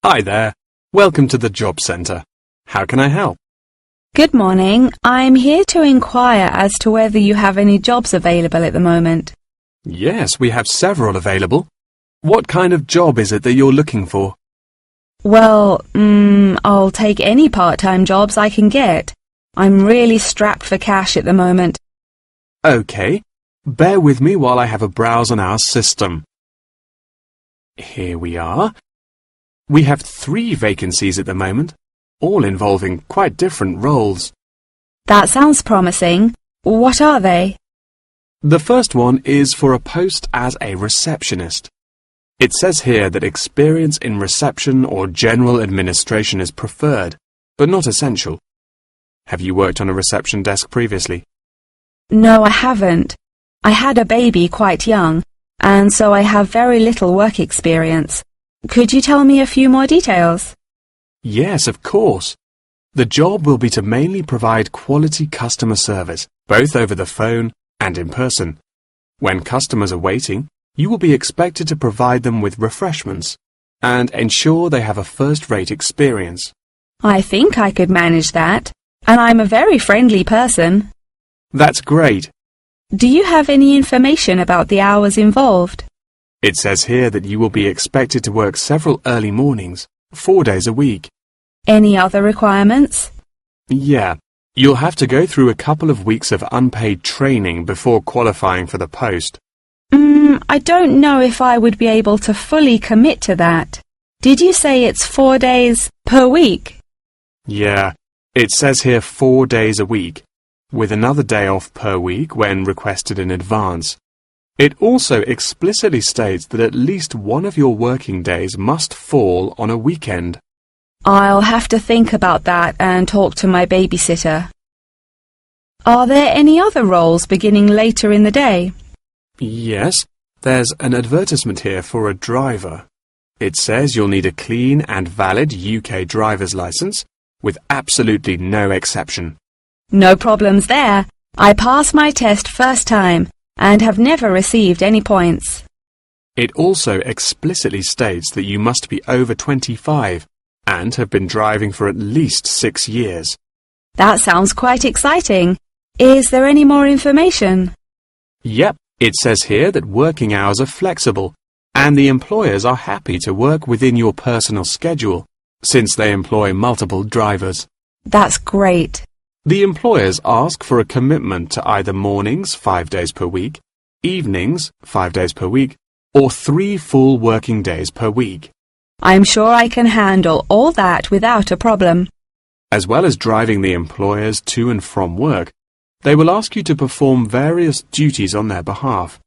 Hi there. Welcome to the Job Centre. How can I help? Good morning. I'm here to inquire as to whether you have any jobs available at the moment. Yes, we have several available. What kind of job is it that you're looking for? Well, I'll take any part-time jobs I can get. I'm really strapped for cash at the moment. OK. Bear with me while I have a browse on our system. Here we are. We have 3 vacancies at the moment, all involving quite different roles. That sounds promising. What are they? The first one is for a post as a receptionist. It says here that experience in reception or general administration is preferred, but not essential. Have you worked on a reception desk previously? No, I haven't. I had a baby quite young, and so I have very little work experience. Could you tell me a few more details? Yes, of course. The job will be to mainly provide quality customer service, both over the phone and in person. When customers are waiting, you will be expected to provide them with refreshments and ensure they have a first-rate experience. I think I could manage that, and I'm a very friendly person. That's great. Do you have any information about the hours involved? It says here that you will be expected to work several early mornings, 4 days a week. Any other requirements? Yeah, you'll have to go through a couple of weeks of unpaid training before qualifying for the post. I don't know if I would be able to fully commit to that. Did you say it's 4 days per week? Yeah, it says here 4 days a week, with another day off per week when requested in advance. It also explicitly states that at least one of your working days must fall on a weekend. I'll have to think about that and talk to my babysitter. Are there any other roles beginning later in the day? Yes, there's an advertisement here for a driver. It says you'll need a clean and valid UK driver's licence, with absolutely no exception. No problems there. I passed my test first time and have never received any points. It also explicitly states that you must be over 25 and have been driving for at least 6 years. That sounds quite exciting. Is there any more information? Yep, it says here that working hours are flexible and the employers are happy to work within your personal schedule since they employ multiple drivers. That's great. The employers ask for a commitment to either mornings 5 days per week, evenings 5 days per week, or 3 full working days per week. I'm sure I can handle all that without a problem. As well as driving the employers to and from work, they will ask you to perform various duties on their behalf,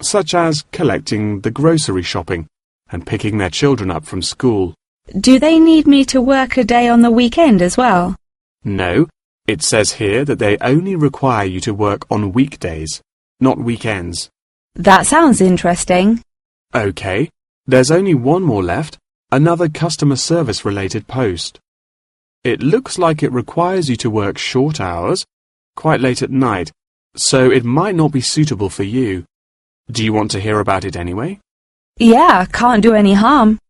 such as collecting the grocery shopping and picking their children up from school. Do they need me to work a day on the weekend as well? No. It says here that they only require you to work on weekdays, not weekends. That sounds interesting. OK, there's only one more left, another customer service related post. It looks like it requires you to work short hours, quite late at night, so it might not be suitable for you. Do you want to hear about it anyway? Yeah, can't do any harm.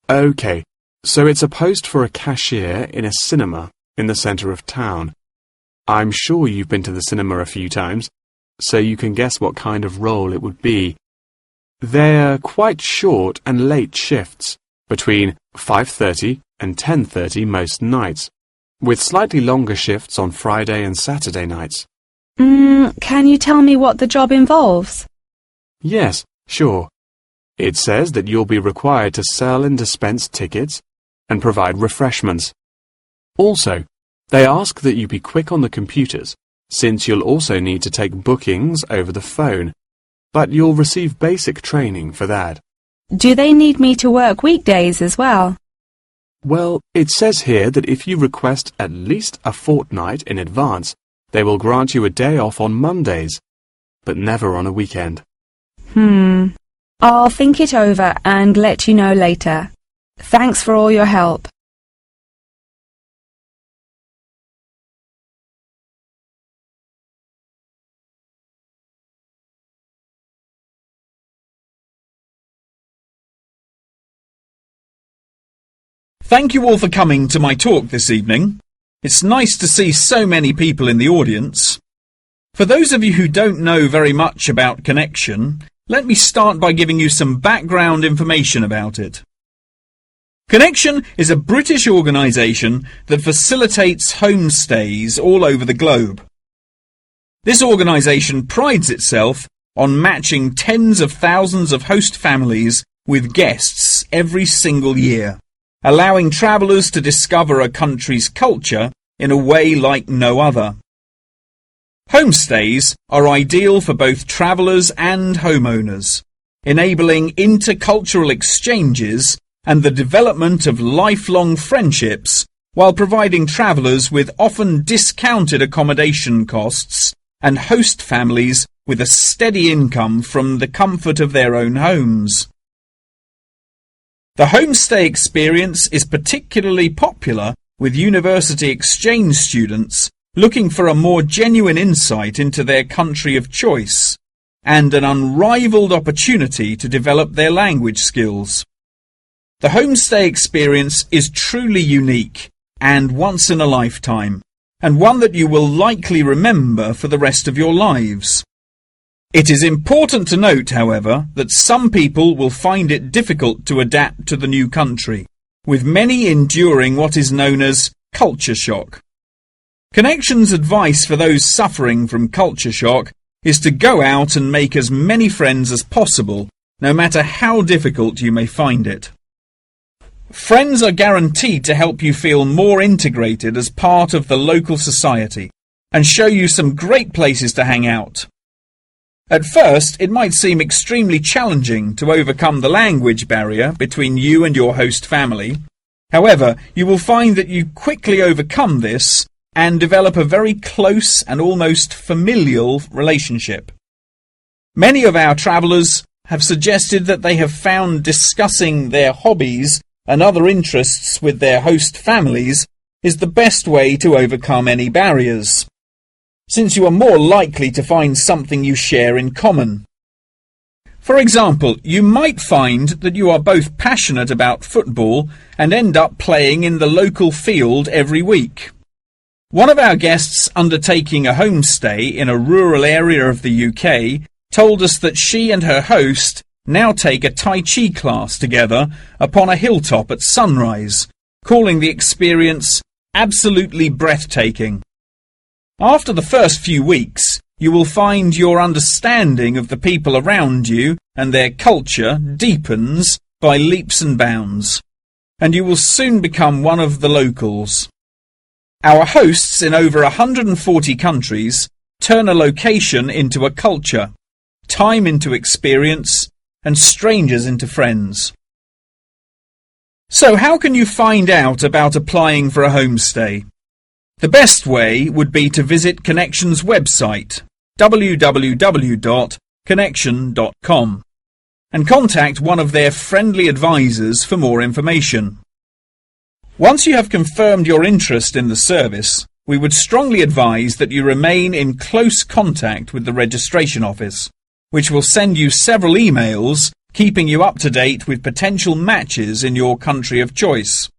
OK, so it's a post for a cashier in a cinema in the centre of town. I'm sure you've been to the cinema a few times, so you can guess what kind of role it would be. They're quite short and late shifts, between 5:30 and 10:30 most nights, with slightly longer shifts on Friday and Saturday nights. Can you tell me what the job involves? Yes, sure. It says that you'll be required to sell and dispense tickets and provide refreshments. Also, they ask that you be quick on the computers, since you'll also need to take bookings over the phone, but you'll receive basic training for that. Do they need me to work weekdays as well? Well, it says here that if you request at least a fortnight in advance, they will grant you a day off on Mondays, but never on a weekend. I'll think it over and let you know later. Thanks for all your help. Thank you all for coming to my talk this evening. It's nice to see so many people in the audience. For those of you who don't know very much about Connection, let me start by giving you some background information about it. Connection is a British organisation that facilitates homestays all over the globe. This organisation prides itself on matching tens of thousands of host families with guests every single year, allowing travellers to discover a country's culture in a way like no other. Homestays are ideal for both travellers and homeowners, enabling intercultural exchanges and the development of lifelong friendships while providing travellers with often discounted accommodation costs and host families with a steady income from the comfort of their own homes. The homestay experience is particularly popular with university exchange students looking for a more genuine insight into their country of choice and an unrivaled opportunity to develop their language skills. The homestay experience is truly unique and once in a lifetime, and one that you will likely remember for the rest of your lives. It is important to note, however, that some people will find it difficult to adapt to the new country, with many enduring what is known as culture shock. Connection's advice for those suffering from culture shock is to go out and make as many friends as possible, no matter how difficult you may find it. Friends are guaranteed to help you feel more integrated as part of the local society and show you some great places to hang out. At first, it might seem extremely challenging to overcome the language barrier between you and your host family. However, you will find that you quickly overcome this and develop a very close and almost familial relationship. Many of our travellers have suggested that they have found discussing their hobbies and other interests with their host families is the best way to overcome any barriers, since you are more likely to find something you share in common. For example, you might find that you are both passionate about football and end up playing in the local field every week. One of our guests undertaking a homestay in a rural area of the UK told us that she and her host now take a Tai Chi class together upon a hilltop at sunrise, calling the experience absolutely breathtaking. After the first few weeks, you will find your understanding of the people around you and their culture deepens by leaps and bounds, and you will soon become one of the locals. Our hosts in over 140 countries turn a location into a culture, time into experience, and strangers into friends. So how can you find out about applying for a homestay? The best way would be to visit Connection's website, www.connection.com, and contact one of their friendly advisors for more information. Once you have confirmed your interest in the service, we would strongly advise that you remain in close contact with the registration office, which will send you several emails keeping you up to date with potential matches in your country of choice.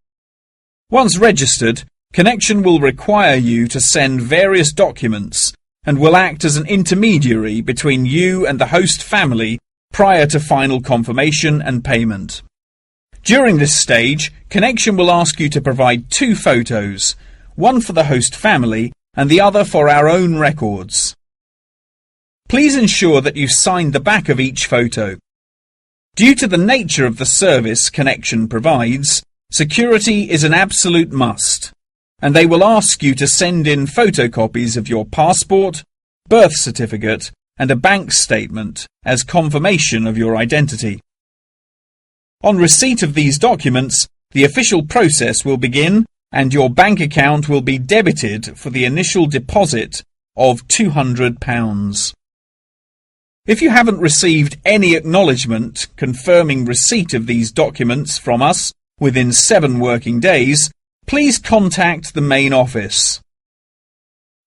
Once registered, Connection will require you to send various documents and will act as an intermediary between you and the host family prior to final confirmation and payment. During this stage, Connection will ask you to provide 2 photos, one for the host family and the other for our own records. Please ensure that you sign the back of each photo. Due to the nature of the service Connection provides, security is an absolute must, and they will ask you to send in photocopies of your passport, birth certificate, and a bank statement as confirmation of your identity. On receipt of these documents, the official process will begin and your bank account will be debited for the initial deposit of £200. If you haven't received any acknowledgement confirming receipt of these documents from us within 7 working days, please contact the main office.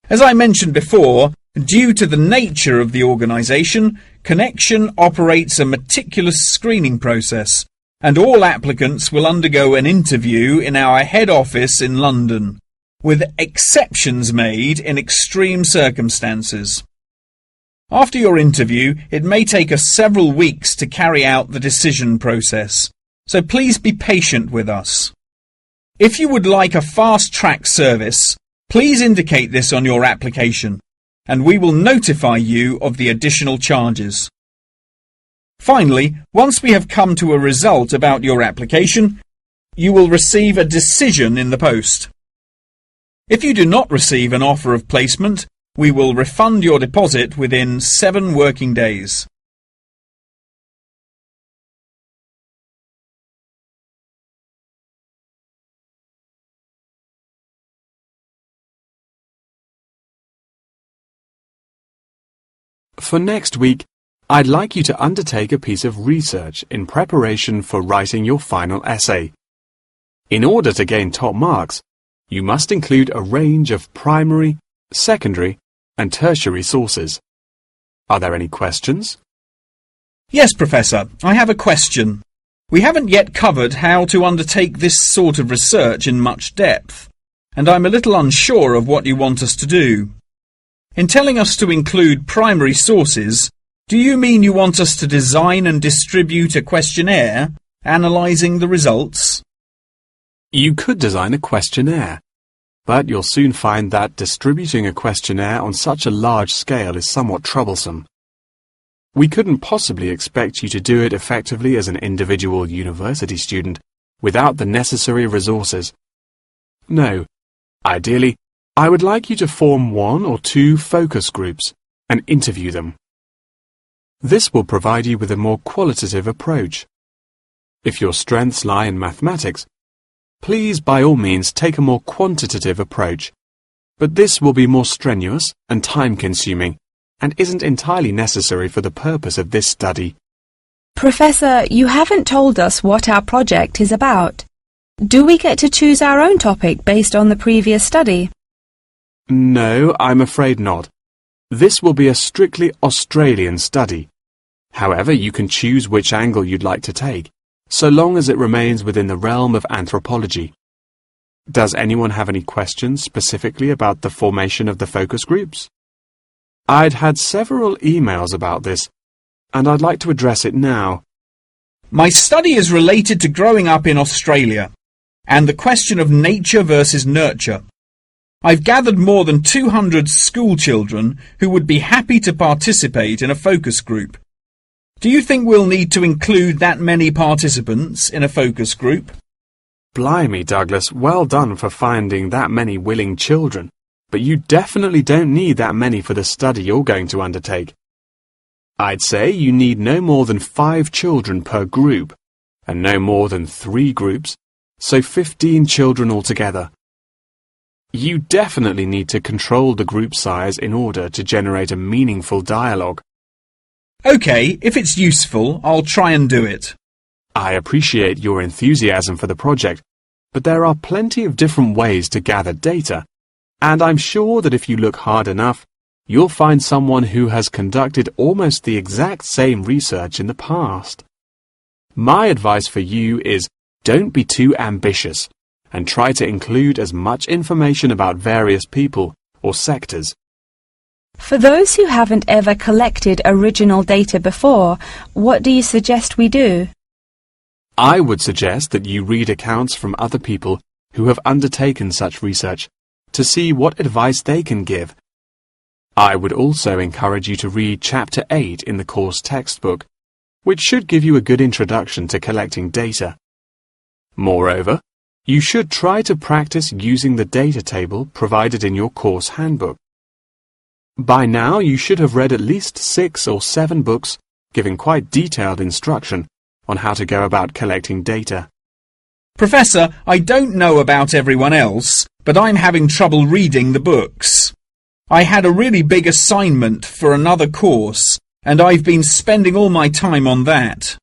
As I mentioned before, due to the nature of the organisation, Connection operates a meticulous screening process and all applicants will undergo an interview in our head office in London, with exceptions made in extreme circumstances. After your interview, it may take us several weeks to carry out the decision process, so please be patient with us. If you would like a fast-track service, please indicate this on your application, and we will notify you of the additional charges. Finally, once we have come to a result about your application, you will receive a decision in the post. If you do not receive an offer of placement, we will refund your deposit within 7 working days. For next week, I'd like you to undertake a piece of research in preparation for writing your final essay. In order to gain top marks, you must include a range of primary, secondary, and tertiary sources. Are there any questions? Yes, Professor, I have a question. We haven't yet covered how to undertake this sort of research in much depth, and I'm a little unsure of what you want us to do. In telling us to include primary sources, do you mean you want us to design and distribute a questionnaire, analysing the results? You could design a questionnaire, but you'll soon find that distributing a questionnaire on such a large scale is somewhat troublesome. We couldn't possibly expect you to do it effectively as an individual university student without the necessary resources. No, ideally, I would like you to form 1 or 2 focus groups and interview them. This will provide you with a more qualitative approach. If your strengths lie in mathematics, please by all means take a more quantitative approach, but this will be more strenuous and time-consuming and isn't entirely necessary for the purpose of this study. Professor, you haven't told us what our project is about. Do we get to choose our own topic based on the previous study? No, I'm afraid not. This will be a strictly Australian study. However, you can choose which angle you'd like to take, so long as it remains within the realm of anthropology. Does anyone have any questions specifically about the formation of the focus groups? I'd had several emails about this, and I'd like to address it now. My study is related to growing up in Australia, and the question of nature versus nurture. I've gathered more than 200 school children who would be happy to participate in a focus group. Do you think we'll need to include that many participants in a focus group? Blimey, Douglas, well done for finding that many willing children, but you definitely don't need that many for the study you're going to undertake. I'd say you need no more than 5 children per group, and no more than 3 groups, so 15 children altogether. You definitely need to control the group size in order to generate a meaningful dialogue. OK, if it's useful, I'll try and do it. I appreciate your enthusiasm for the project, but there are plenty of different ways to gather data, and I'm sure that if you look hard enough, you'll find someone who has conducted almost the exact same research in the past. My advice for you is don't be too ambitious, and try to include as much information about various people or sectors. For those who haven't ever collected original data before, what do you suggest we do? I would suggest that you read accounts from other people who have undertaken such research to see what advice they can give. I would also encourage you to read Chapter 8 in the course textbook, which should give you a good introduction to collecting data. Moreover, you should try to practice using the data table provided in your course handbook. By now, you should have read at least 6 or 7 books giving quite detailed instruction on how to go about collecting data. Professor, I don't know about everyone else, but I'm having trouble reading the books. I had a really big assignment for another course, and I've been spending all my time on that.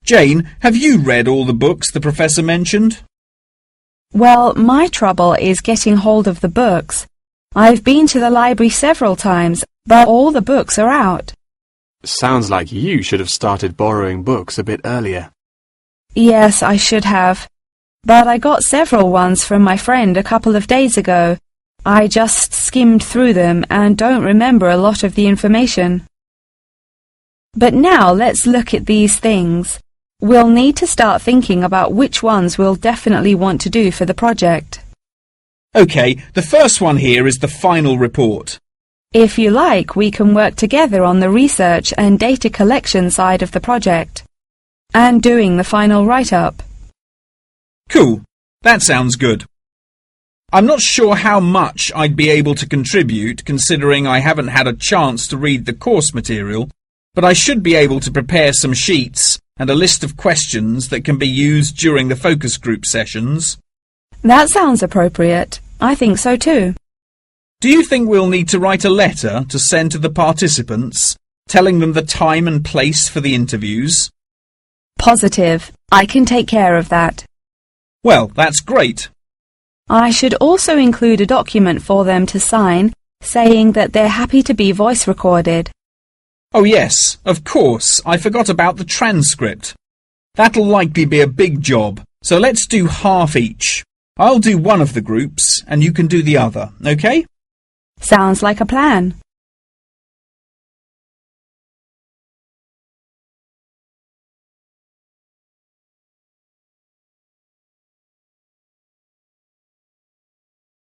Jane, have you read all the books the professor mentioned? Well, my trouble is getting hold of the books. I've been to the library several times, but all the books are out. Sounds like you should have started borrowing books a bit earlier. Yes, I should have. But I got several ones from my friend a couple of days ago. I just skimmed through them and don't remember a lot of the information. But now let's look at these things. We'll need to start thinking about which ones we'll definitely want to do for the project. OK, the first one here is the final report. If you like, we can work together on the research and data collection side of the project, and doing the final write-up. Cool. That sounds good. I'm not sure how much I'd be able to contribute, considering I haven't had a chance to read the course material, but I should be able to prepare some sheets and a list of questions that can be used during the focus group sessions. That sounds appropriate. I think so too. Do you think we'll need to write a letter to send to the participants, telling them the time and place for the interviews? Positive. I can take care of that. Well, that's great. I should also include a document for them to sign saying that they're happy to be voice recorded. Oh yes, of course, I forgot about the transcript. That'll likely be a big job, so let's do half each. I'll do one of the groups and you can do the other, OK? Sounds like a plan.